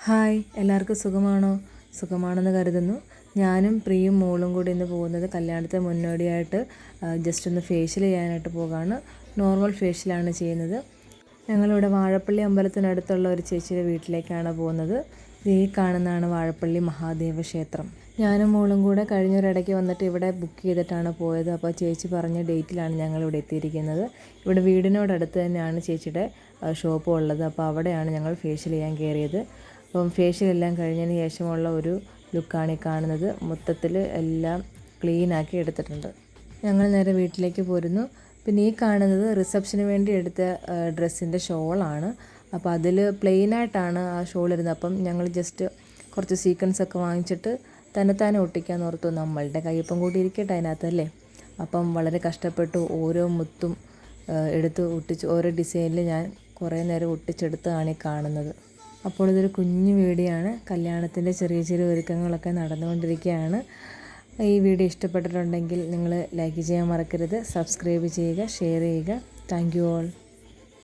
Hi, എല്ലാവർക്കും സുഖമാണോ? സുഖമാണെന്ന് കരുതുന്നു. ഞാനും പ്രിയും മോളും കൂടി ഇന്ന് പോകുന്നത് കല്യാണത്തിന് മുന്നോടിയായിട്ട് ജസ്റ്റ് ഒന്ന് ഫേഷ്യൽ ചെയ്യാനായിട്ട് പോകാണ്. നോർമൽ ഫേഷ്യലാണ് ചെയ്യുന്നത്. ഞങ്ങളിവിടെ വാഴപ്പള്ളി അമ്പലത്തിനടുത്തുള്ള ഒരു ചേച്ചിയുടെ വീട്ടിലേക്കാണ് പോകുന്നത്. ഈ കാണുന്നതാണ് വാഴപ്പള്ളി മഹാദേവ ക്ഷേത്രം. ഞാനും മോളും കൂടെ കഴിഞ്ഞൊരിടയ്ക്ക് വന്നിട്ട് ഇവിടെ ബുക്ക് ചെയ്തിട്ടാണ് പോയത്. അപ്പോൾ ചേച്ചി പറഞ്ഞ ഡേറ്റിലാണ് ഞങ്ങളിവിടെ എത്തിയിരിക്കുന്നത്. ഇവിടെ വീടിനോടടുത്ത് തന്നെയാണ് ചേച്ചിയുടെ ഷോപ്പ് ഉള്ളത്. അപ്പോൾ അവിടെയാണ് ഞങ്ങൾ ഫേഷ്യൽ ചെയ്യാൻ കയറിയത്. അപ്പം ഫേഷ്യലെല്ലാം കഴിഞ്ഞതിന് ശേഷമുള്ള ഒരു ലുക്കാണ് ഈ കാണുന്നത്. മൊത്തത്തിൽ എല്ലാം ക്ലീനാക്കി എടുത്തിട്ടുണ്ട്. ഞങ്ങൾ നേരെ വീട്ടിലേക്ക് പോരുന്നു. പിന്നെ ഈ കാണുന്നത് റിസപ്ഷന് വേണ്ടി എടുത്ത ഡ്രസ്സിൻ്റെ ഷോളാണ്. അപ്പോൾ അതിൽ പ്ലെയിനായിട്ടാണ് ആ ഷോൾ ഇരുന്നത്. അപ്പം ഞങ്ങൾ ജസ്റ്റ് കുറച്ച് സീക്വൻസൊക്കെ വാങ്ങിച്ചിട്ട് തന്നെത്താനെ ഒട്ടിക്കാമെന്ന് ഓർത്തു. നമ്മളുടെ കയ്യൊപ്പം കൂടി ഇരിക്കട്ടെ അതിനകത്തല്ലേ. അപ്പം വളരെ കഷ്ടപ്പെട്ടു ഓരോ മുത്തും എടുത്ത് ഒട്ടിച്ച് ഓരോ ഡിസൈനിൽ ഞാൻ കുറേ നേരം ഒട്ടിച്ചെടുത്താണ് ഈ കാണുന്നത്. അപ്പോൾ ഇതൊരു കുഞ്ഞു വീഡിയോ ആണ്. കല്യാണത്തിൻ്റെ ചെറിയ ചെറിയ ഒരുക്കങ്ങളൊക്കെ നടന്നുകൊണ്ടിരിക്കുകയാണ്. ഈ വീഡിയോ ഇഷ്ടപ്പെട്ടിട്ടുണ്ടെങ്കിൽ നിങ്ങൾ ലൈക്ക് ചെയ്യാൻ മറക്കരുത്. സബ്സ്ക്രൈബ് ചെയ്യുക, ഷെയർ ചെയ്യുക. Thank you all.